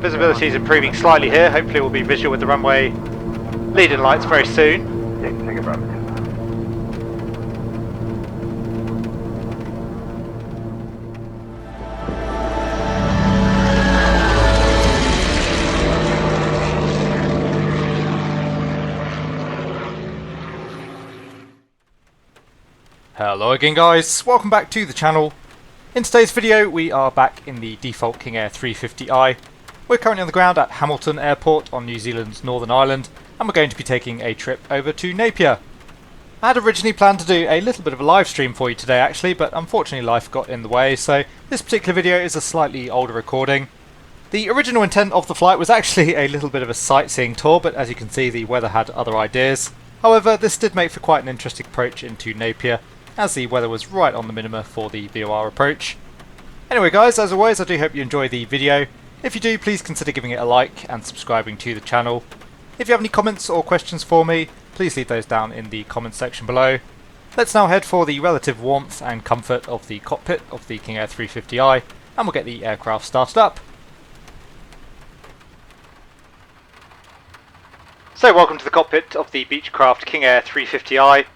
Visibility is improving slightly here. Hopefully we'll be visual with the runway leading lights very soon. Hello again guys, welcome back to the channel. In today's video we are back in the default King Air 350i. We're currently on the ground at Hamilton Airport on New Zealand's Northern Island, and we're going to be taking a trip over to Napier. I had originally planned to do a little bit of a live stream for you today actually, but unfortunately life got in the way, so this particular video is a slightly older recording. The original intent of the flight was actually a little bit of a sightseeing tour, but as you can see the weather had other ideas. However, this did make for quite an interesting approach into Napier, as the weather was right on the minima for the VOR approach. Anyway guys, as always I do hope you enjoy the video. If you do, please consider giving it a like and subscribing to the channel. If you have any comments or questions for me, please leave those down in the comments section below. Let's now head for the relative warmth and comfort of the cockpit of the King Air 350i, and we'll get the aircraft started up. So welcome to the cockpit of the Beechcraft King Air 350i.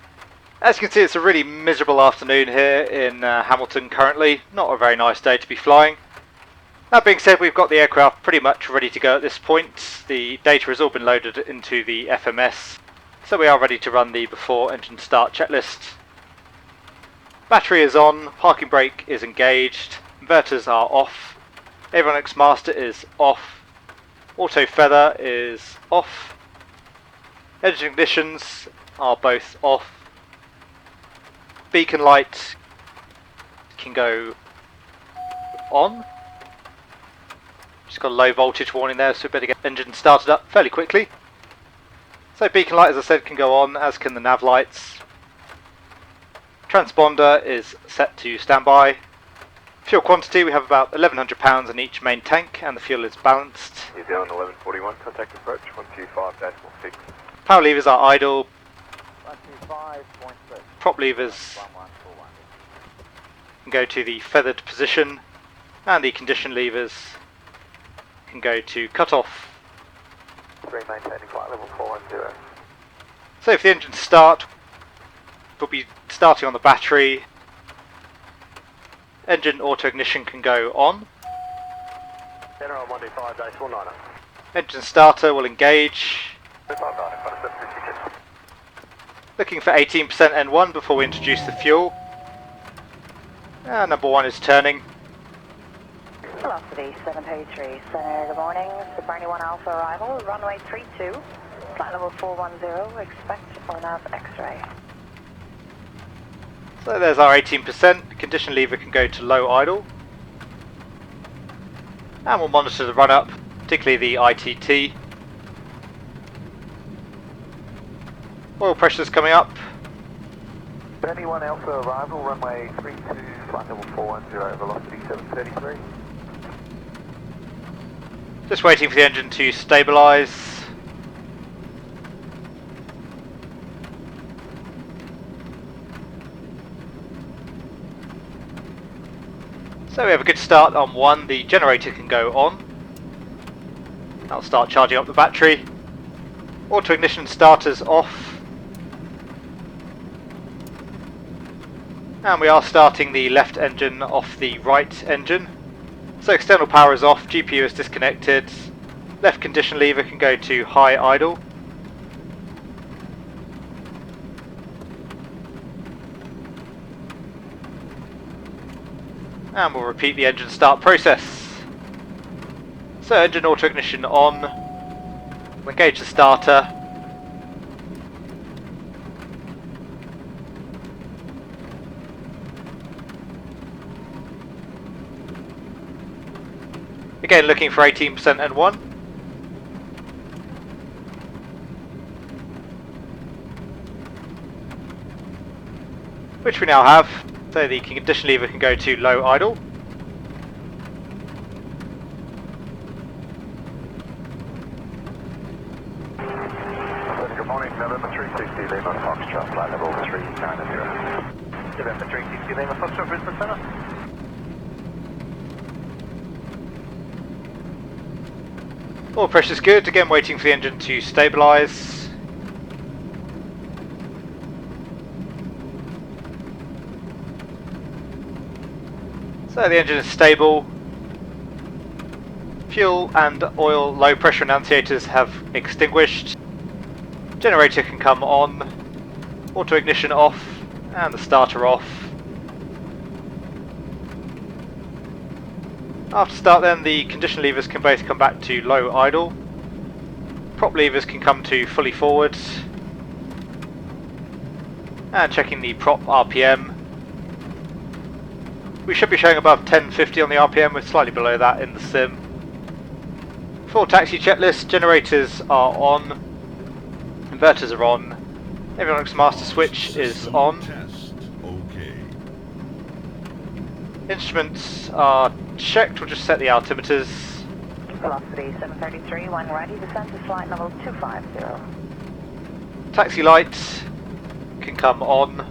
As you can see, it's a really miserable afternoon here in Hamilton currently. Not a very nice day to be flying. That being said, we've got the aircraft pretty much ready to go at this point. The data has all been loaded into the FMS, so we are ready to run the before engine start checklist. Battery is on, parking brake is engaged, inverters are off, avionics master is off, auto feather is off, engine ignitions are both off. Beacon light can go on. Just got a low voltage warning there, so we better get the engine started up fairly quickly. So beacon light, as I said, can go on, as can the nav lights. Transponder is set to standby. Fuel quantity, we have about 1100 pounds in each main tank, and the fuel is balanced. New Zealand 1141, contact approach 125-46. Power levers are idle. 125.6. Prop levers can go to the feathered position, and the condition levers can go to cut-off. 3 maintaining flight level 410. So if the engines start, we'll be starting on the battery. Engine auto ignition can go on. General 125-19. Engine starter will engage. Looking for 18% N1 before we introduce the fuel. Number 1 is turning. Velocity 733, center, good morning, Barney 1 Alpha arrival, runway 32, flight level 410, expect or nav X-ray. So there's our 18%, the condition lever can go to low idle. And we'll monitor the run up, particularly the ITT. Oil pressure's coming up. Barney 1 Alpha arrival, runway 32, flight level 410, velocity 733. Just waiting for the engine to stabilise. So we have a good start on 1, the generator can go on. That'll start charging up the battery. Auto ignition starters off. And we are starting the left engine off the right engine. So external power is off, GPU is disconnected, left condition lever can go to high idle. And we'll repeat the engine start process. So engine auto ignition on, we'll engage the starter. Again looking for 18% N1. Which we now have, so the condition lever can go to low idle. Good morning, November 360, Lima Foxtrot, flight level 390. November 360, Lima Foxtrot, Brisbane Centre. Oil pressure's good, again waiting for the engine to stabilise. So the engine is stable. Fuel and oil low pressure annunciators have extinguished. Generator can come on. Auto ignition off and the starter off. After start then, the condition levers can both come back to low idle. Prop levers can come to fully forward. And checking the prop RPM. We should be showing above 1050 on the RPM, we're slightly below that in the sim. Full taxi checklist, generators are on. Inverters are on. Avionics master switch is on. Instruments are checked, we'll just set the altimeters. Velocity 733, when ready, descend to flight level 250. Taxi lights can come on.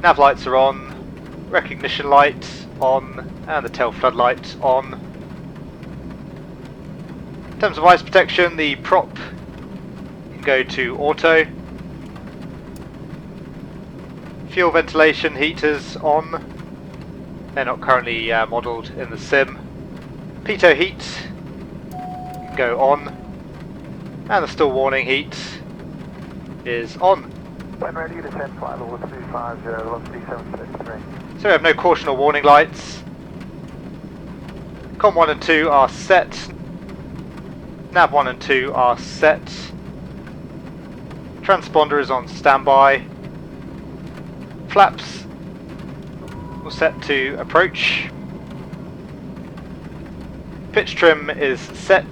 Nav lights are on. Recognition light on. And the tail floodlight on. In terms of ice protection, the prop can go to auto. Fuel ventilation heaters on. They're not currently modelled in the sim. Pitot heat can go on, and the stall warning heat is on. When ready, descend flight level 250, velocity 733. So we have no caution or warning lights. Com 1 and 2 are set. Nav 1 and 2 are set. Transponder is on standby. Flaps will set to approach. Pitch trim is set.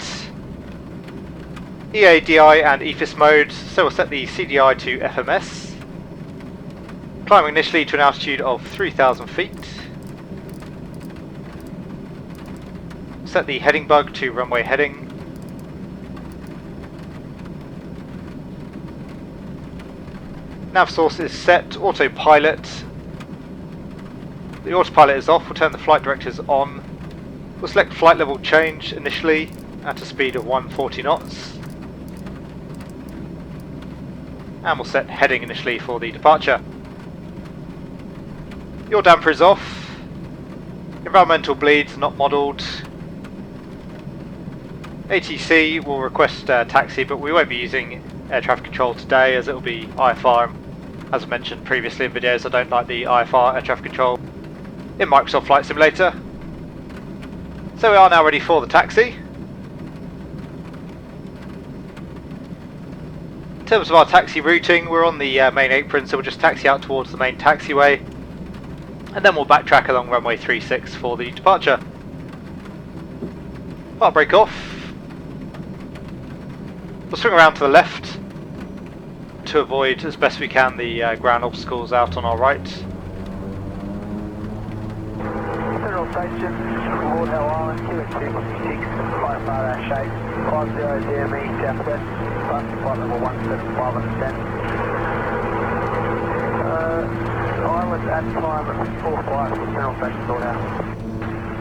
EADI and EFIS mode, so we'll set the CDI to FMS. Climbing initially to an altitude of 3,000 feet. Set the heading bug to runway heading. Nav source is set, autopilot. The autopilot is off, we'll turn the flight directors on. We'll select flight level change initially at a speed of 140 knots. And we'll set heading initially for the departure. Your damper is off. Environmental bleeds not modelled. ATC will request taxi, but we won't be using air traffic control today as it will be IFR. As I mentioned previously in videos, I don't like the IFR air traffic control in Microsoft Flight Simulator. So we are now ready for the taxi. In terms of our taxi routing, we're on the main apron, so we'll just taxi out towards the main taxiway. And then we'll backtrack along runway 36 for the departure. I'll break off. We'll swing around to the left to avoid as best we can the ground obstacles out on our right. Central Station, Warthog Island, QX6, flight bar shape, 50 DME southwest, flight level 175 on descent. Island at time at 45 from Central Station door now.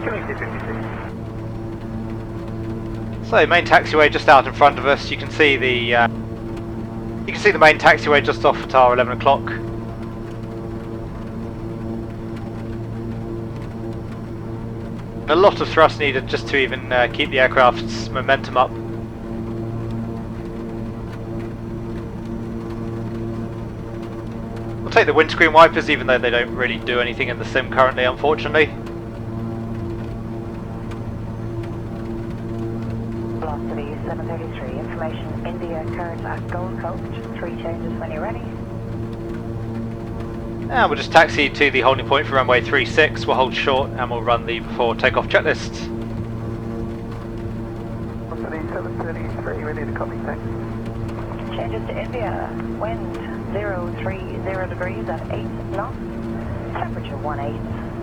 QX56. So main taxiway just out in front of us. You can see the main taxiway just off at our 11 o'clock. A lot of thrust needed just to even keep the aircraft's momentum up. We'll take the windscreen wipers, even though they don't really do anything in the sim currently, unfortunately. Velocity 733, information India current at Gold Coast, 3 changes when you're ready. And we'll just taxi to the holding point for runway 36, we'll hold short and we'll run the before takeoff checklist. Velocity 733, ready to copy, thanks. Changes to India, wind 030 degrees at 8 knots, temperature 18,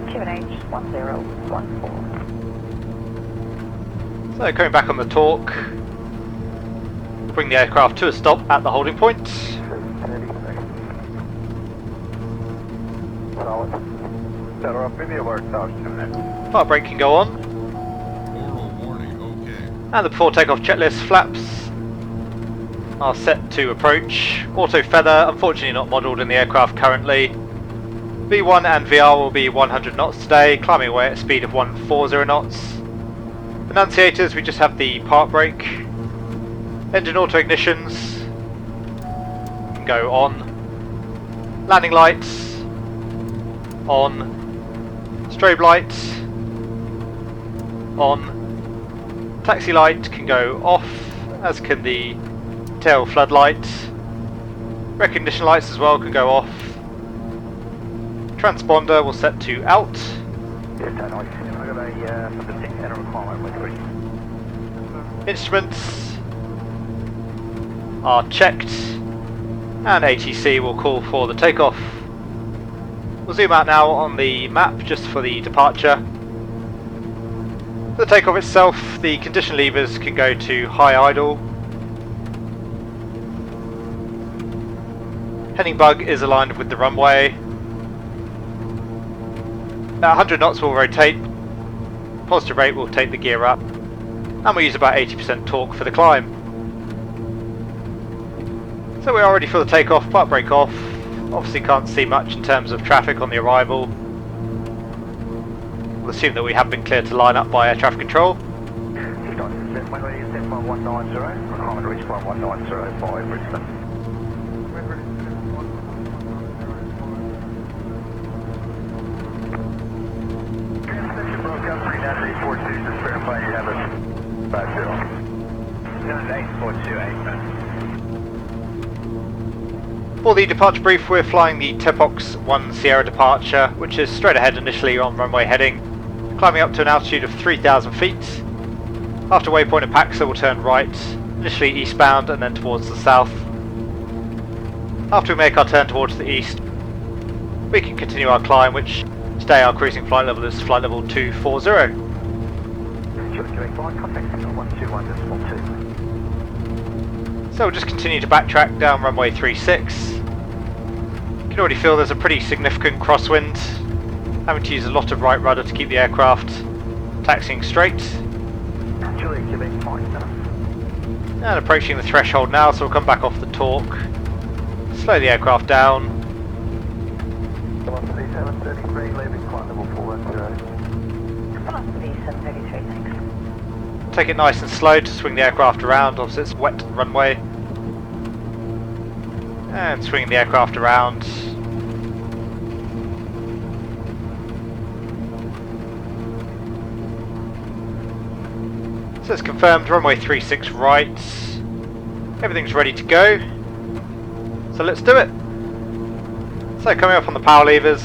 QNH 1014. So coming back on the torque, bring the aircraft to a stop at the holding point. Solid. Settle up, maybe it works out 2 minutes. Fire brake can go on. Oral warning, okay. And the before takeoff checklist flaps are set to approach. Auto feather, unfortunately not modelled in the aircraft currently. V1 and VR will be 100 knots today, climbing away at a speed of 140 knots. Annunciators, we just have the park brake. Engine auto ignitions can go on. Landing lights on. Strobe lights on. Taxi light can go off, as can the tail floodlight. Recognition lights as well can go off. Transponder will set to out. Instruments are checked, and ATC will call for the takeoff. We'll zoom out now on the map just for the departure. For the takeoff itself, the condition levers can go to high idle. Heading bug is aligned with the runway. At 100 knots we'll rotate. Positive rate will take the gear up. And we'll use about 80% torque for the climb. So we're all ready for the takeoff, park brake off. Obviously can't see much in terms of traffic on the arrival. We'll assume that we have been cleared to line up by air traffic control. Transmission broke up, 3942, just verify you have it. 50. 9842, For the departure brief, we're flying the Tepox 1 Sierra departure, which is straight ahead initially on runway heading, climbing up to an altitude of 3,000 feet. After waypoint at Paxa, we'll turn right, initially eastbound and then towards the south. After we make our turn towards the east, we can continue our climb, which today our cruising flight level is flight level 240. So we'll just continue to backtrack down runway 36. You can already feel there's a pretty significant crosswind, having to use a lot of right rudder to keep the aircraft taxiing straight. And approaching the threshold now, so we'll come back off the torque, slow the aircraft down. Velocity 733, thanks. Take it nice and slow to swing the aircraft around, obviously it's wet runway. And swinging the aircraft around. So it's confirmed, runway 36 right. Everything's ready to go. So let's do it. So coming up on the power levers.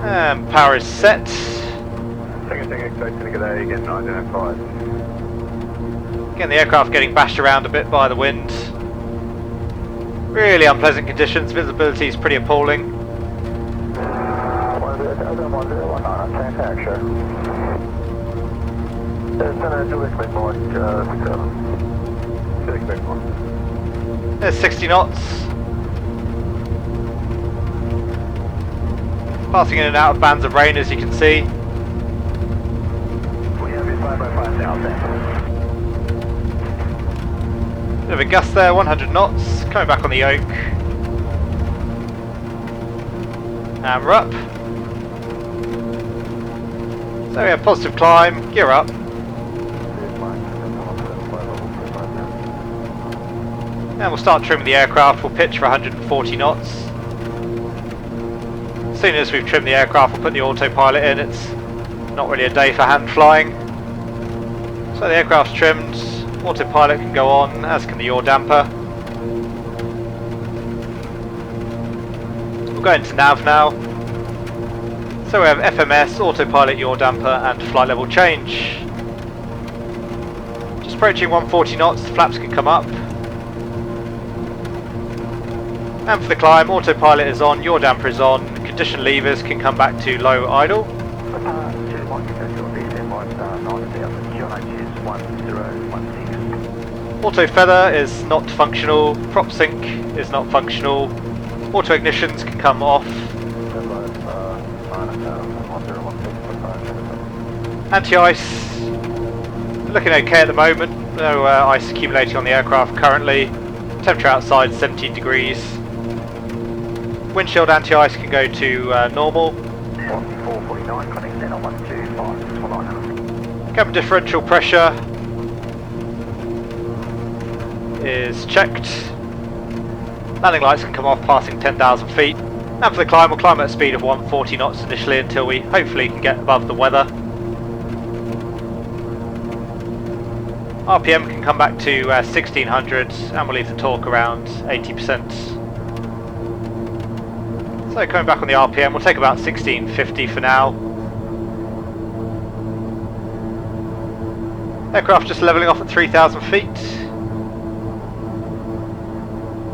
And power is set. Again, the aircraft getting bashed around a bit by the wind. Really unpleasant conditions, visibility is pretty appalling. There's 60 knots. Passing in and out of bands of rain, as you can see. We have your 5x5 now, Bit of a gust there, 100 knots. Coming back on the yoke. And we're up. So we have positive climb, gear up. And we'll start trimming the aircraft, we'll pitch for 140 knots. As soon as we've trimmed the aircraft, we'll put the autopilot in. It's not really a day for hand flying. So the aircraft's trimmed, autopilot can go on, as can the yaw damper. We'll go into nav now. So we have FMS, autopilot, yaw damper and flight level change. Just approaching 140 knots, the flaps can come up. And for the climb, autopilot is on, yaw damper is on, condition levers can come back to low idle. Auto feather is not functional, prop sync is not functional, auto ignitions can come off. Anti-ice, looking okay at the moment. No ice accumulating on the aircraft currently. Temperature outside 17 degrees. Windshield anti-ice can go to normal. 449, connecting in on 125. Cabin differential pressure is checked. Landing lights can come off passing 10,000 feet. And for the climb, we'll climb at a speed of 140 knots initially until we hopefully can get above the weather. RPM can come back to 1600 and we'll leave the torque around 80%. So coming back on the RPM, we'll take about 1650 for now. Aircraft just levelling off at 3,000 feet.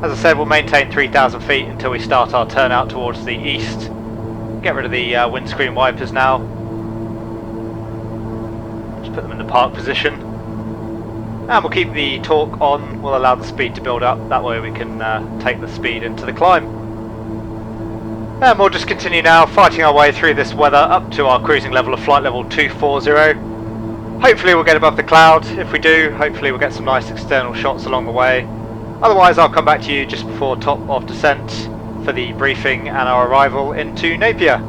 As I said, we'll maintain 3,000 feet until we start our turn out towards the east. Get rid of the windscreen wipers now. Just put them in the park position. And we'll keep the torque on, we'll allow the speed to build up, that way we can take the speed into the climb. And we'll just continue now, fighting our way through this weather up to our cruising level of flight level 240. Hopefully we'll get above the cloud. If we do, hopefully we'll get some nice external shots along the way. Otherwise I'll come back to you just before top of descent for the briefing and our arrival into Napier.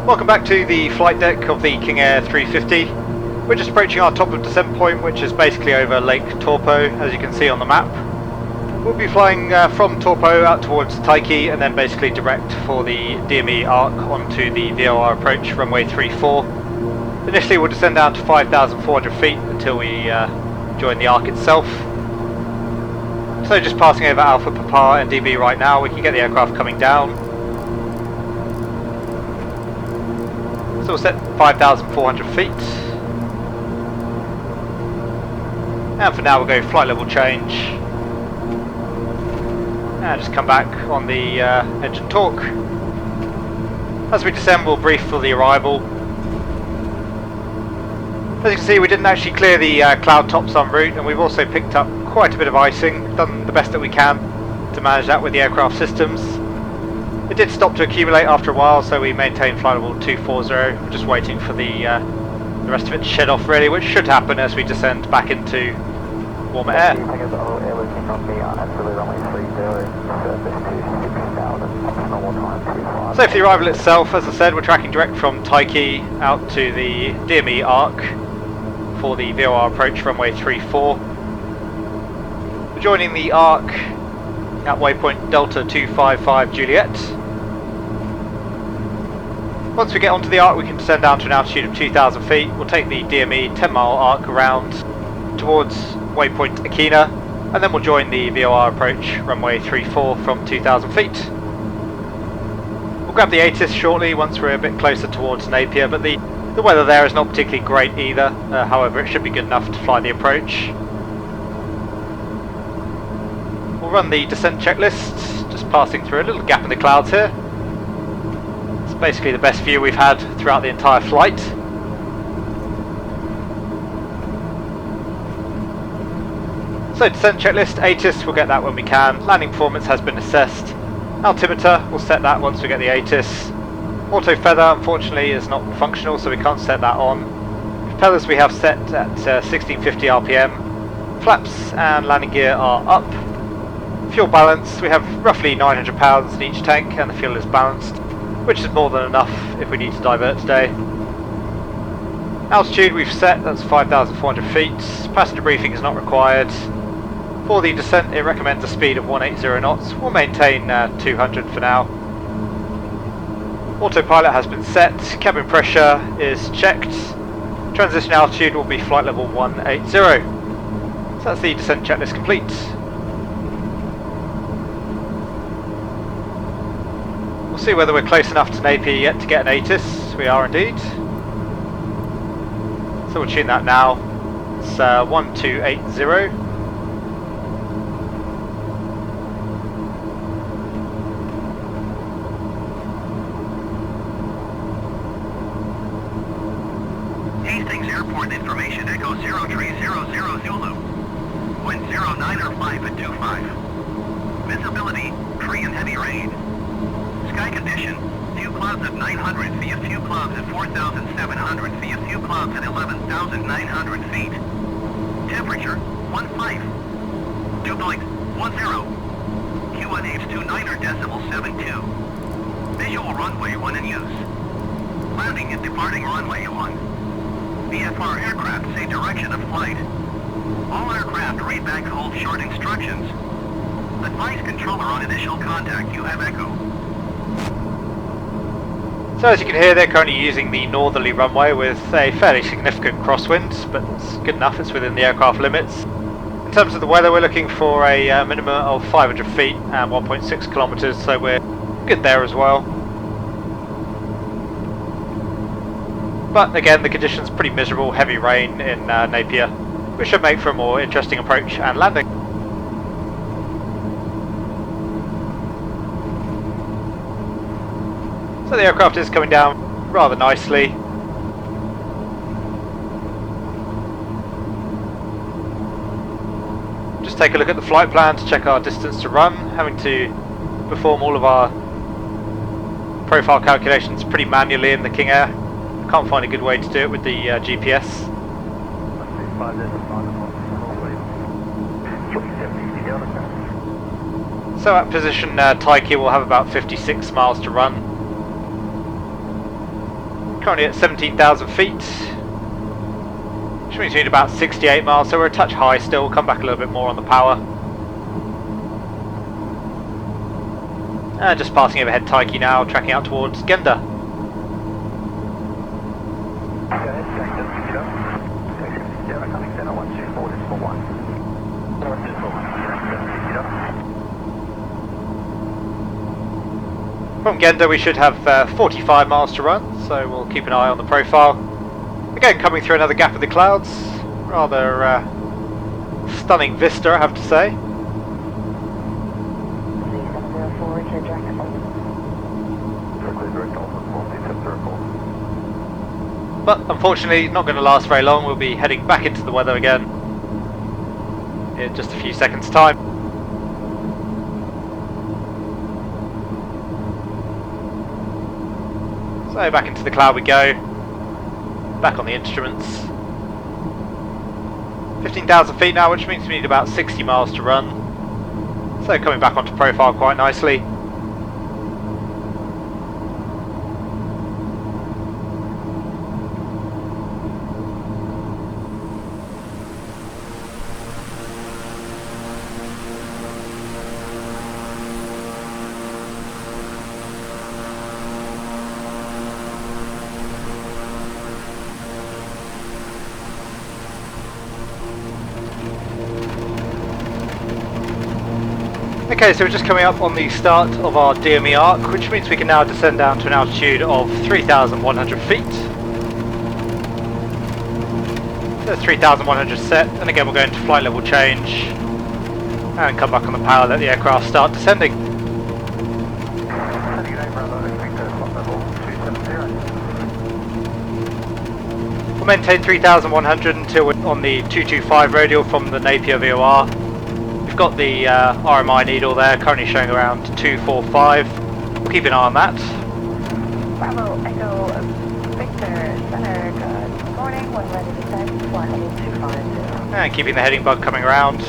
Welcome back to the flight deck of the King Air 350. We're just approaching our top of descent point, which is basically over Lake Taupo, as you can see on the map. We'll be flying from Taupo out towards Taiki and then basically direct for the DME arc onto the VOR approach, runway 34. Initially we'll descend down to 5,400 feet until we join the arc itself. So just passing over Alpha Papa and DB right now, we can get the aircraft coming down. So we'll set 5,400 feet. And for now we'll go flight level change. And just come back on the engine torque. As we descend we'll brief for the arrival. As you can see, we didn't actually clear the cloud tops en route, and we've also picked up quite a bit of icing. We've done the best that we can to manage that with the aircraft systems. It did stop to accumulate after a while, so we maintained flight level 240. We're just waiting for the rest of it to shed off really, which should happen as we descend back into warmer air. So for the arrival itself, as I said, we're tracking direct from Taiki out to the DME arc for the VOR approach, runway 34. We're joining the arc at waypoint Delta 255 Juliet. Once we get onto the arc we can descend down to an altitude of 2,000 feet. We'll take the DME 10-mile arc around towards waypoint Akina, and then we'll join the VOR approach, runway 34 from 2,000 feet. We'll grab the ATIS shortly once we're a bit closer towards Napier, but the weather there is not particularly great either. However, it should be good enough to fly the approach. We'll run the descent checklist, just passing through a little gap in the clouds here. It's basically the best view we've had throughout the entire flight. So descent checklist, ATIS, we'll get that when we can. Landing performance has been assessed. Altimeter, we'll set that once we get the ATIS. Auto feather, unfortunately, is not functional, so we can't set that on. Propellers we have set at 1650 RPM. Flaps and landing gear are up. Fuel balance, we have roughly 900 pounds in each tank and the fuel is balanced, which is more than enough if we need to divert today. Altitude we've set, that's 5,400 feet. Passenger briefing is not required. For the descent it recommends a speed of 180 knots. We'll maintain 200 for now. Autopilot has been set. Cabin pressure is checked. Transition altitude will be flight level 180. So that's the descent checklist complete. We'll see whether we're close enough to Napier yet to get an ATIS. We are indeed. So we'll tune that now. It's 1280. Formation Echo 0300 Zulu. Wind 09 or 5 at 25. Visibility, free and heavy rain. Sky condition, few clouds at 900 feet, few clouds at 4,700 feet, few clouds at 11,900 feet. Temperature, 15. Dew point, 10. QNH 29 decimal 72. Visual runway 1 in use. Landing and departing runway 1. VFR aircraft say direction of flight. All aircraft read back hold short instructions. Advise controller on initial contact, you have echo. So as you can hear, they're currently using the northerly runway with a fairly significant crosswind, but it's good enough, it's within the aircraft limits. In terms of the weather, we're looking for a minimum of 500 feet and 1.6 kilometers, so we're good there as well. But again, the conditions pretty miserable, heavy rain in Napier, which should make for a more interesting approach and landing. So the aircraft is coming down rather nicely. Just take a look at the flight plan to check our distance to run, having to perform all of our profile calculations pretty manually in the King Air. Can't find a good way to do it with the GPS. So at position Takeoff we'll have about 56 miles to run. Currently at 17,000 feet, which means we need about 68 miles, so we're a touch high still. We'll come back a little bit more on the power. And just passing overhead Takeoff now, tracking out towards Genda. From Genda we should have 45 miles to run, so we'll keep an eye on the profile. Again, coming through another gap of the clouds. Rather stunning vista, I have to say. But unfortunately, not going to last very long. We'll be heading back into the weather again in just a few seconds' time. So back into the cloud we go, back on the instruments. 15,000 feet now, which means we need about 60 miles to run. So coming back onto profile quite nicely. Okay, so we're just coming up on the start of our DME arc, which means we can now descend down to an altitude of 3,100 feet. So 3,100 set, and again we'll go into flight level change and come back on the power, let the aircraft start descending. We'll maintain 3,100 until we're on the 225 radial from the Napier VOR. We've got the RMI needle there, currently showing around 245. We'll keep an eye on that. Bravo, Echo, Victor, Center, good morning, when ready to descend, flight level 250. And keeping the heading bug coming around.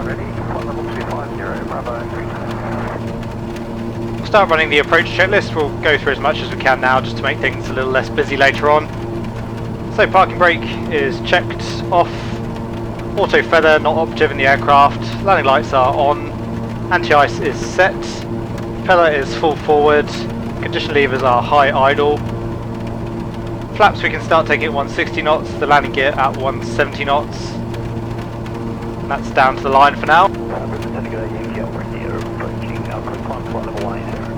Ready, flight level 250, Bravo. We'll start running the approach checklist. We'll go through as much as we can now just to make things a little less busy later on. So parking brake is checked off. Auto feather not operative in the aircraft. Landing lights are on. Anti-ice is set. Propeller is full forward. Condition levers are high idle. Flaps we can start taking at 160 knots. The landing gear at 170 knots. And that's down to the line for now.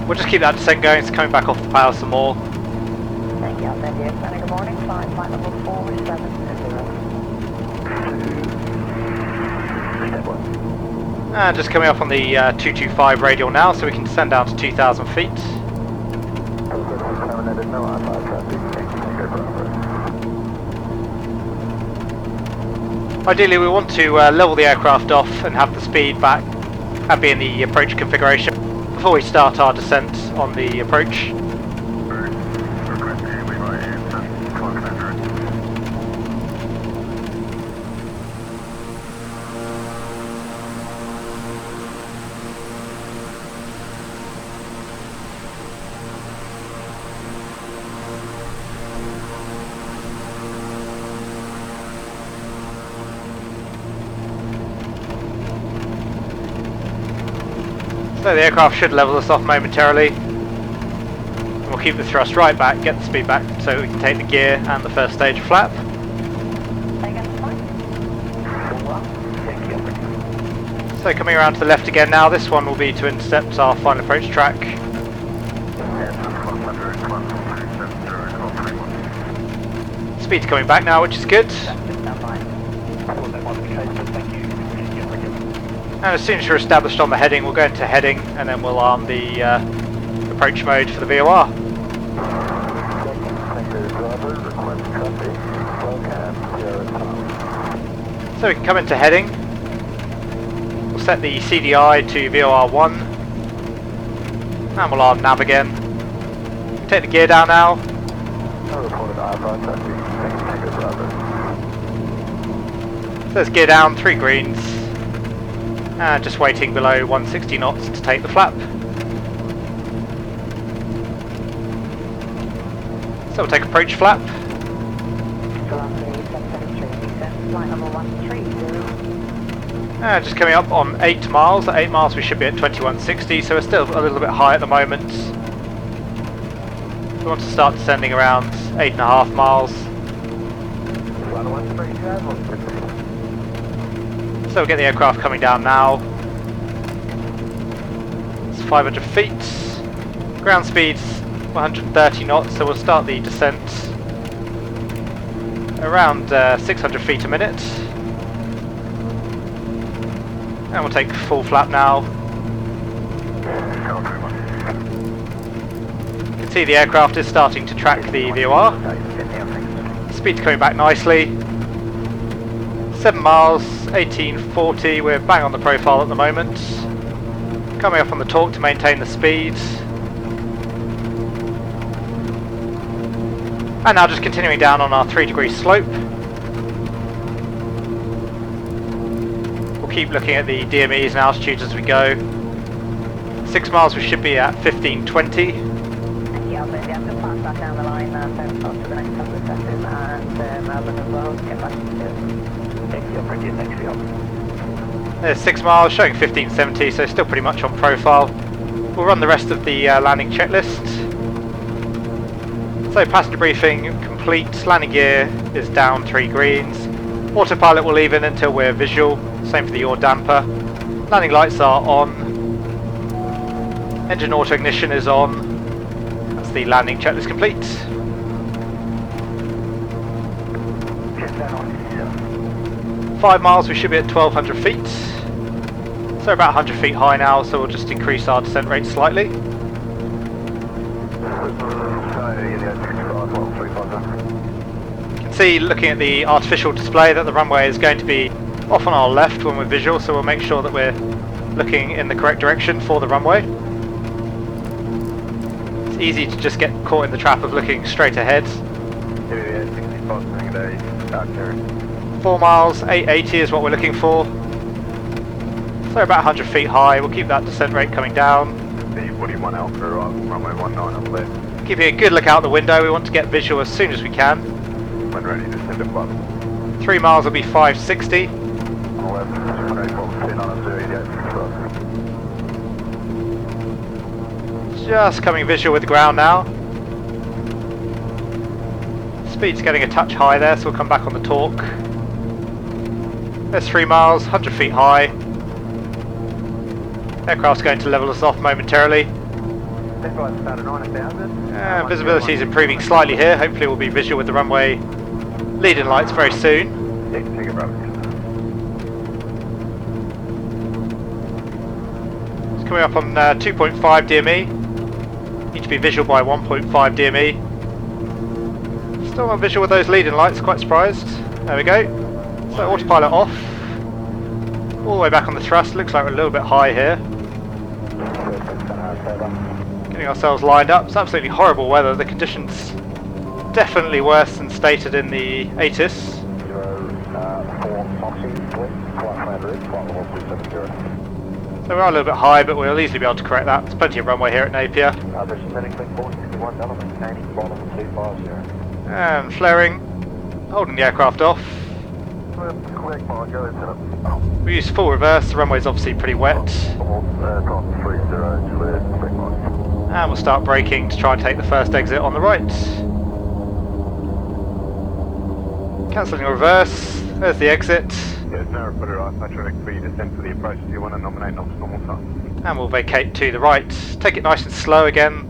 We'll just keep that descent going. It's coming back off the power some more. Thank you, Napier, Center, good morning, flight level 470. And just coming up on the 225 radial now, so we can descend down to 2,000 feet. Ideally we want to level the aircraft off and have the speed back and be in the approach configuration before we start our descent on the approach. So the aircraft should level us off momentarily. We'll keep the thrust right back, get the speed back so we can take the gear and the first stage flap. So coming around to the left again now, this one will be to intercept our final approach track. Speed's coming back now, which is good. And as soon as you're established on the heading, we'll go into heading and then we'll arm the approach mode for the VOR. So we can come into heading. We'll set the CDI to VOR 1 and we'll arm nav again. Take the gear down now. So there's gear down, 3 greens. And just waiting below 160 knots to take the flap. So we'll take approach flap. Just coming up on 8 miles. At 8 miles we should be at 2160, so we're still a little bit high at the moment. We want to start descending around 8.5 miles. So we'll get the aircraft coming down now. It's 500 feet. Ground speed's 130 knots, so we'll start the descent around 600 feet a minute. And we'll take full flap now. You can see the aircraft is starting to track the VOR. Speed's coming back nicely. 7 miles, 1840, we're bang on the profile at the moment. Coming up on the torque to maintain the speed. And now just continuing down on our 3-degree slope. We'll keep looking at the DMEs and altitudes as we go. 6 miles we should be at 1520. Yeah, maybe I have to pass that down the line now, so I'll to the next couple of sessions and Melbourne as well, get back to There's 6 miles showing 1570, so still pretty much on profile. We'll run the rest of the landing checklist. So passenger briefing complete, landing gear is down 3 greens. Autopilot will leave in until we're visual, same for the yaw damper. Landing lights are on. Engine auto ignition is on. That's the landing checklist complete. 5 miles we should be at 1200 feet. So about 100 feet high now, so we'll just increase our descent rate slightly. You can see looking at the artificial display that the runway is going to be off on our left when we're visual, so we'll make sure that we're looking in the correct direction for the runway. It's easy to just get caught in the trap of looking straight ahead. 4 miles, 880 is what we're looking for. So about 100 feet high, we'll keep that descent rate coming down. Keeping a good look out the window, we want to get visual as soon as we can. When ready, descend above. 3 miles will be 560. Just coming visual with the ground now. Speed's getting a touch high there, so we'll come back on the torque. There's 3 miles, 100 feet high. Aircraft's going to level us off momentarily. Visibility is improving slightly here. Hopefully we'll be visual with the runway leading lights very soon. It's coming up on 2.5 DME. Need to be visual by 1.5 DME. Still not visual with those leading lights, quite surprised. There we go. So autopilot off. All the way back on the thrust. Looks like we're a little bit high here. Getting ourselves lined up. It's absolutely horrible weather. The conditions definitely worse than stated in the ASUS. 4 Foxy, flight plan route, flight level 270. So we are a little bit high, but we'll easily be able to correct that. There's plenty of runway here at Napier. There's synthetic link 461, element maintaining, bottom 250. And flaring, holding the aircraft off. Correct, go into it. We use full reverse, the runway's obviously pretty wet. Drop 30, clear, correct mark. And we'll start braking to try and take the first exit on the right. Cancelling reverse, there's the exit. Yes, narrow footer isometric for you descend for the approach. Do you want to nominate knots normal time? And we'll vacate to the right. Take it nice and slow again.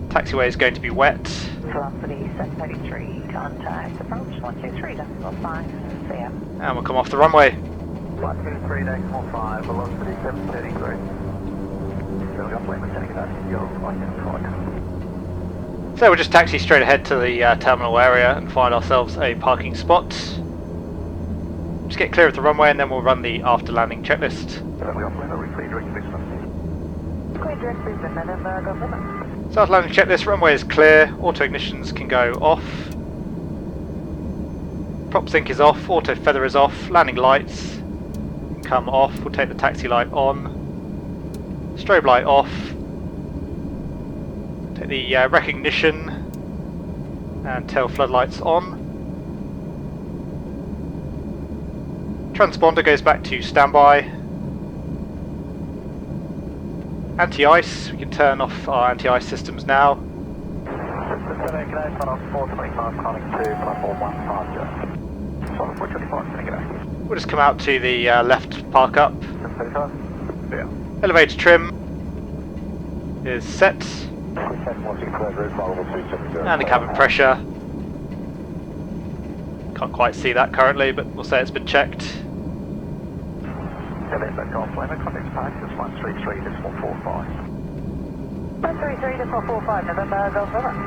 Taxiway is going to be wet. Velocity 733, contact approach 123, decimal 5, see ya. And we'll come off the runway. 123, decimal 5, velocity 733. So we got Lehman taking that, you're identified. So we'll just taxi straight ahead to the terminal area and find ourselves a parking spot. Just get clear of the runway and then we'll run the after landing checklist. So we got Lehman, reclear direct base. Clear direct base and then go for them. So after landing checklist, runway is clear, auto ignitions can go off. Prop sync is off, auto feather is off, landing lights can come off, we'll take the taxi light on. Strobe light off. Take the recognition and tail floodlights on. Transponder goes back to standby. Anti-ice, we can turn off our anti-ice systems now. We'll just come out to the left park up. Elevator trim is set. And the cabin pressure. Can't quite see that currently, but we'll say it's been checked. 133.45, November, go for them.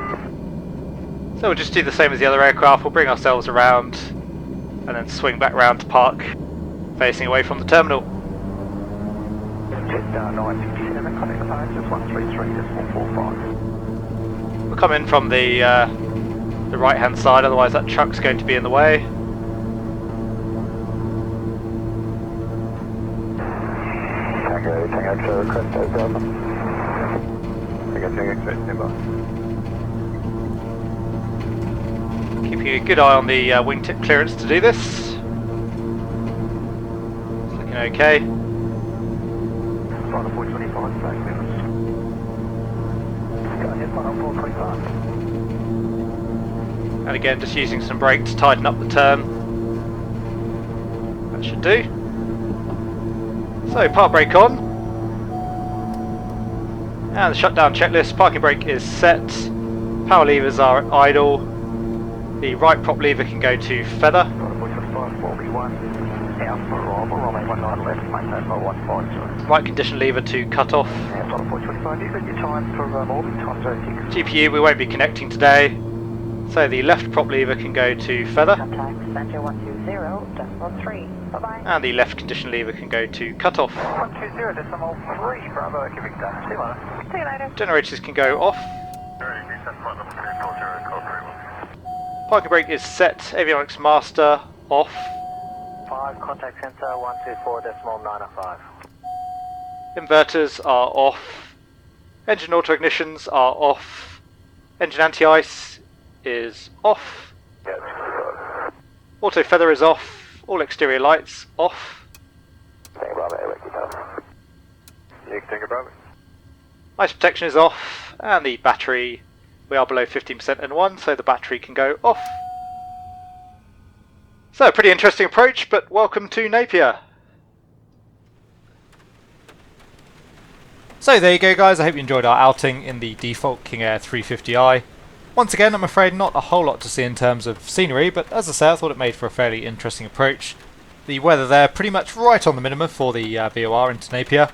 So we'll just do the same as the other aircraft. We'll bring ourselves around and then swing back round to park, facing away from the terminal. We'll come in from the right hand side, otherwise that truck's going to be in the way. Keeping a good eye on the wingtip clearance to do this. It's looking okay. And again, just using some brake to tighten up the turn. That should do. So, park brake on. And the shutdown checklist. Parking brake is set. Power levers are at idle. The right prop lever can go to feather. Right condition lever to cut off. GPU we won't be connecting today. So the left prop lever can go to feather. And the left condition lever can go to cut off. 120.3, Bravo, Quebec, see you later. Generators can go off. Parking brake is set. Avionics master off. 5, contact center 124.905. Inverters are off. Engine auto ignitions are off. Engine anti-ice is off. Auto feather is off. All exterior lights off. Ice protection is off, and the battery, we are below 15% N1, so the battery can go off. So, pretty interesting approach, but welcome to Napier. So there you go guys, I hope you enjoyed our outing in the default King Air 350i. Once again, I'm afraid not a whole lot to see in terms of scenery, but as I say, I thought it made for a fairly interesting approach. The weather there pretty much right on the minima for the VOR into Napier.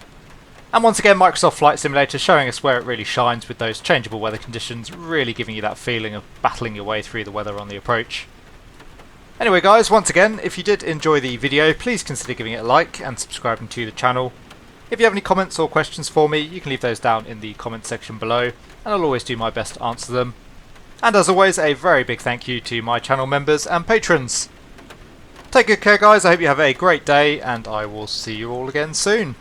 And once again, Microsoft Flight Simulator showing us where it really shines with those changeable weather conditions, really giving you that feeling of battling your way through the weather on the approach. Anyway guys, once again, if you did enjoy the video, please consider giving it a like and subscribing to the channel. If you have any comments or questions for me, you can leave those down in the comment section below, and I'll always do my best to answer them. And as always, a very big thank you to my channel members and patrons. Take good care guys, I hope you have a great day, and I will see you all again soon.